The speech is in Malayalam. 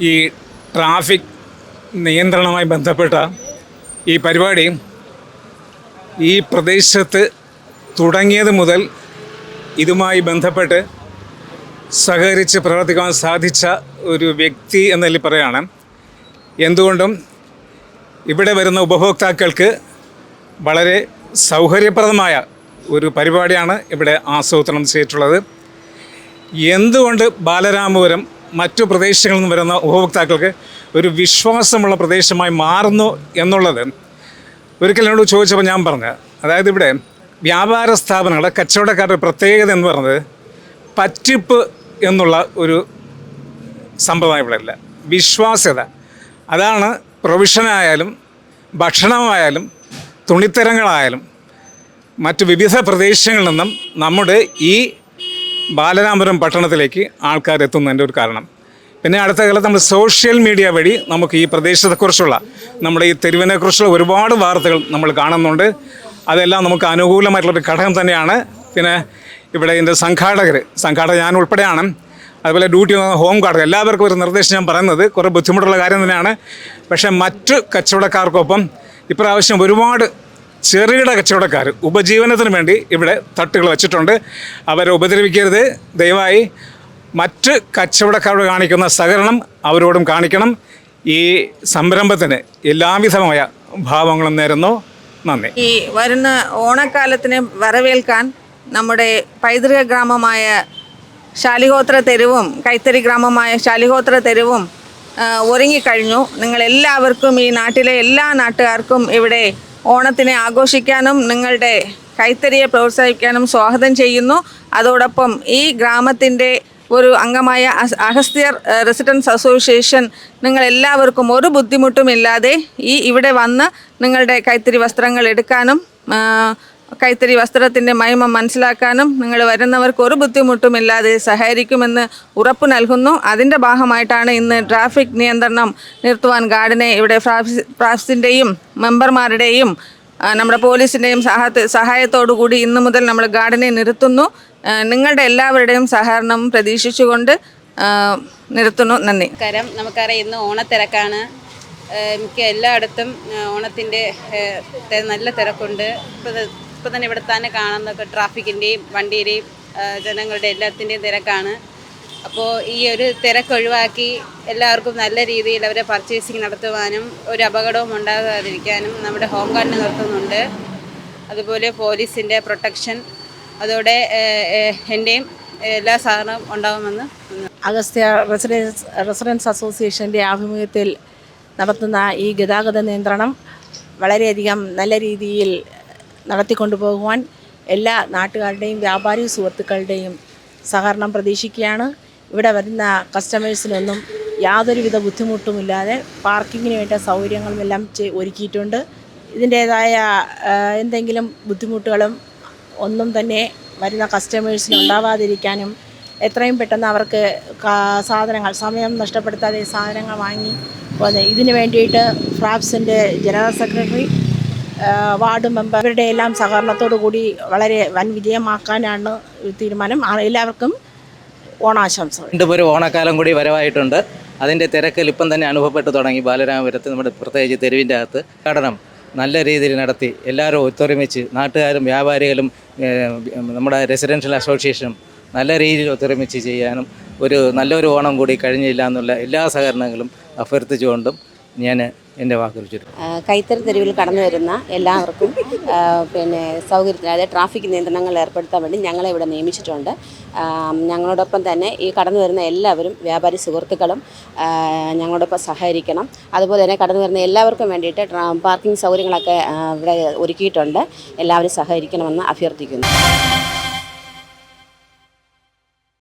ഈ ട്രാഫിക് നിയന്ത്രണവുമായി ബന്ധപ്പെട്ട ഈ പരിപാടി ഈ പ്രദേശത്ത് തുടങ്ങിയത് മുതൽ ഇതുമായി ബന്ധപ്പെട്ട് സഹകരിച്ച് പ്രവർത്തിക്കാൻ സാധിച്ച ഒരു വ്യക്തി എന്നതിൽ പറയുകയാണ്. എന്തുകൊണ്ടും ഇവിടെ വരുന്ന ഉപഭോക്താക്കൾക്ക് വളരെ സൗകര്യപ്രദമായ ഒരു പരിപാടിയാണ് ഇവിടെ ആസൂത്രണം ചെയ്തിട്ടുള്ളത്. എന്തുകൊണ്ട് ബാലരാമപുരം മറ്റു പ്രദേശങ്ങളിൽ നിന്ന് വരുന്ന ഉപഭോക്താക്കൾക്ക് ഒരു വിശ്വാസമുള്ള പ്രദേശമായി മാറുന്നു എന്നുള്ളത് ഒരിക്കൽ എന്നോട് ചോദിച്ചപ്പോൾ ഞാൻ പറഞ്ഞത്, അതായത് ഇവിടെ വ്യാപാര സ്ഥാപനങ്ങളുടെ കച്ചവടക്കാരുടെ പ്രത്യേകത എന്ന് പറയുന്നത് പറ്റിപ്പ് എന്നുള്ള ഒരു സമ്പ്രദായം ഇവിടെ ഇല്ല. വിശ്വാസ്യത, അതാണ് പ്രൊവിഷനായാലും ഭക്ഷണമായാലും തുണിത്തരങ്ങളായാലും മറ്റു വിവിധ പ്രദേശങ്ങളിൽ നിന്നും നമ്മുടെ ഈ ബാലരാമപുരം പട്ടണത്തിലേക്ക് ആൾക്കാർ എത്തുന്നതിൻ്റെ ഒരു കാരണം. പിന്നെ അടുത്ത കാലത്ത് നമ്മൾ സോഷ്യൽ മീഡിയ വഴി നമുക്ക് ഈ പ്രദേശത്തെക്കുറിച്ചുള്ള നമ്മുടെ ഈ തെരുവിനെക്കുറിച്ചുള്ള ഒരുപാട് വാർത്തകൾ നമ്മൾ കാണുന്നുണ്ട്. അതെല്ലാം നമുക്ക് അനുകൂലമായിട്ടുള്ളൊരു ഘടകം തന്നെയാണ്. പിന്നെ ഇവിടെ ഇതിൻ്റെ സംഘാടകർ ഞാൻ ഉൾപ്പെടെയാണ്, അതുപോലെ ഡ്യൂട്ടി ഹോം ഗാർഡ്, എല്ലാവർക്കും ഒരു നിർദ്ദേശം ഞാൻ പറയുന്നത് കുറേ ബുദ്ധിമുട്ടുള്ള കാര്യം തന്നെയാണ്. പക്ഷേ മറ്റ് കച്ചവടക്കാർക്കൊപ്പം ഇപ്രാവശ്യം ഒരുപാട് ചെറുകിട കച്ചവടക്കാർ ഉപജീവനത്തിന് വേണ്ടി ഇവിടെ തട്ടുകൾ വച്ചിട്ടുണ്ട്. അവരെ ഉപദ്രവിക്കരുത്. ദയവായി മറ്റ് കച്ചവടക്കാരോട് കാണിക്കുന്ന സഹകരണം അവരോടും കാണിക്കണം. ഈ സംരംഭത്തിന് എല്ലാവിധമായ ഭാവങ്ങളും നേരുന്നു. നന്ദി. ഈ വരുന്ന ഓണക്കാലത്തിന് വരവേൽക്കാൻ നമ്മുടെ പൈതൃക ഗ്രാമമായ ശാലിഹോത്ര തെരുവും കൈത്തറി ഗ്രാമമായ ശാലിഹോത്ര തെരുവും ഒരുങ്ങിക്കഴിഞ്ഞു. നിങ്ങളെല്ലാവർക്കും, ഈ നാട്ടിലെ എല്ലാ നാട്ടുകാർക്കും ഇവിടെ ഓണത്തിനെ ആഘോഷിക്കാനും നിങ്ങളുടെ കൈത്തറിയെ പ്രോത്സാഹിപ്പിക്കാനും സ്വാഗതം ചെയ്യുന്നു. അതോടൊപ്പം ഈ ഗ്രാമത്തിൻ്റെ ഒരു അംഗമായ അഗസ്ത്യർ റെസിഡൻസ് അസോസിയേഷൻ നിങ്ങളെല്ലാവർക്കും ഒരു ബുദ്ധിമുട്ടുമില്ലാതെ ഇവിടെ വന്ന് നിങ്ങളുടെ കൈത്തറി വസ്ത്രങ്ങൾ എടുക്കാനും കൈത്തറി വസ്ത്രത്തിൻ്റെ മഹിമ മനസ്സിലാക്കാനും നിങ്ങൾ വരുന്നവർക്ക് ഒരു ബുദ്ധിമുട്ടുമില്ലാതെ സഹകരിക്കുമെന്ന് ഉറപ്പ് നൽകുന്നു. അതിൻ്റെ ഭാഗമായിട്ടാണ് ഇന്ന് ട്രാഫിക് നിയന്ത്രണം നിർത്തുവാൻ ഗാർഡിനെ ഇവിടെ ഫ്രാഫ്സിൻ്റെയും മെമ്പർമാരുടെയും നമ്മുടെ പോലീസിൻ്റെയും സഹായത്തോടു കൂടി ഇന്നു മുതൽ നമ്മൾ ഗാർഡിനെ നിർത്തുന്നു. നിങ്ങളുടെ എല്ലാവരുടെയും സഹകരണം പ്രതീക്ഷിച്ചുകൊണ്ട് നിർത്തുന്നു. നന്ദി. നമുക്കറിയാം ഇന്ന് ഓണത്തിരക്കാണ്. മിക്ക എല്ലായിടത്തും ഓണത്തിൻ്റെ നല്ല തിരക്കുണ്ട്. ഇപ്പോൾ തന്നെ ഇവിടെ തന്നെ കാണുന്നതൊക്കെ ട്രാഫിക്കിൻ്റെയും വണ്ടിയുടെയും ജനങ്ങളുടെ എല്ലാത്തിൻ്റെയും തിരക്കാണ്. അപ്പോൾ ഈ ഒരു തിരക്ക് ഒഴിവാക്കി എല്ലാവർക്കും നല്ല രീതിയിൽ അവരെ പർച്ചേസിങ് നടത്തുവാനും ഒരു അപകടവും ഉണ്ടാകാതിരിക്കാനും നമ്മുടെ ഹോം ഗാർഡിനെ നിർത്തുന്നുണ്ട്. അതുപോലെ പോലീസിൻ്റെ പ്രൊട്ടക്ഷൻ, അതോടെ എൻ്റെയും എല്ലാ സഹകരണവും ഉണ്ടാകുമെന്ന്. അഗസ്ത്യ റെസിഡൻസ് അസോസിയേഷൻ്റെ ആഭിമുഖ്യത്തിൽ നടത്തുന്ന ഈ ഗതാഗത നിയന്ത്രണം വളരെയധികം നല്ല രീതിയിൽ നടത്തിക്കൊണ്ടുപോകുവാൻ എല്ലാ നാട്ടുകാരുടെയും വ്യാപാരി സുഹൃത്തുക്കളുടെയും സഹകരണം പ്രതീക്ഷിക്കുകയാണ്. ഇവിടെ വരുന്ന കസ്റ്റമേഴ്സിനൊന്നും യാതൊരുവിധ ബുദ്ധിമുട്ടുമില്ലാതെ പാർക്കിങ്ങിന് വേണ്ട സൗകര്യങ്ങളുമെല്ലാം ഒരുക്കിയിട്ടുണ്ട്. ഇതിൻ്റേതായ എന്തെങ്കിലും ബുദ്ധിമുട്ടുകളും ഒന്നും തന്നെ വരുന്ന കസ്റ്റമേഴ്സിന് ഉണ്ടാവാതിരിക്കാനും എത്രയും പെട്ടെന്ന് അവർക്ക് സാധനങ്ങൾ സമയം നഷ്ടപ്പെടുത്താതെ സാധനങ്ങൾ വാങ്ങി ഇതിന് വേണ്ടിയിട്ട് ഫ്രാപ്സിൻ്റെ ജനറൽ സെക്രട്ടറി, വാർഡ് മെമ്പർ ഇവരുടെ എല്ലാം സഹകരണത്തോടു കൂടി വളരെ വൻ വിജയമാക്കാനാണ് തീരുമാനം. എല്ലാവർക്കും ഓണാശംസകൾ. ഒരു ഓണക്കാലം കൂടി വരവായിട്ടുണ്ട്. അതിൻ്റെ തിരക്കിൽ ഇപ്പം തന്നെ അനുഭവപ്പെട്ടു തുടങ്ങി. ബാലരാമപുരത്ത് നമ്മുടെ പ്രത്യേകിച്ച് തെരുവിൻ്റെ അകത്ത് പഠനം നല്ല രീതിയിൽ നടത്തി എല്ലാവരും ഒത്തൊരുമിച്ച് നാട്ടുകാരും വ്യാപാരികളും നമ്മുടെ റെസിഡൻഷ്യൽ അസോസിയേഷനും നല്ല രീതിയിൽ ഒത്തൊരുമിച്ച് ചെയ്യാനും നല്ലൊരു ഓണം കൂടി കഴിഞ്ഞില്ല എന്നുള്ള എല്ലാ സഹകരണങ്ങളും അഭ്യർത്ഥിച്ചുകൊണ്ടും ഞാൻ എൻ്റെ വാക്കുകൾ ചുരുക്കും. കൈത്തറി തെരുവിൽ കടന്നു വരുന്ന എല്ലാവർക്കും സൗകര്യത്തിന്, അതായത് ട്രാഫിക് നിയന്ത്രണങ്ങൾ ഏർപ്പെടുത്താൻ വേണ്ടി ഞങ്ങളെ ഇവിടെ നിയമിച്ചിട്ടുണ്ട്. ഞങ്ങളോടൊപ്പം തന്നെ ഈ കടന്നു വരുന്ന എല്ലാവരും വ്യാപാരി സുഹൃത്തുക്കളും ഞങ്ങളോടൊപ്പം സഹകരിക്കണം. അതുപോലെ തന്നെ കടന്നു വരുന്ന എല്ലാവർക്കും വേണ്ടിയിട്ട് പാർക്കിംഗ് സൗകര്യങ്ങളൊക്കെ ഇവിടെ ഒരുക്കിയിട്ടുണ്ട്. എല്ലാവരും സഹകരിക്കണമെന്ന് അഭ്യർത്ഥിക്കുന്നു.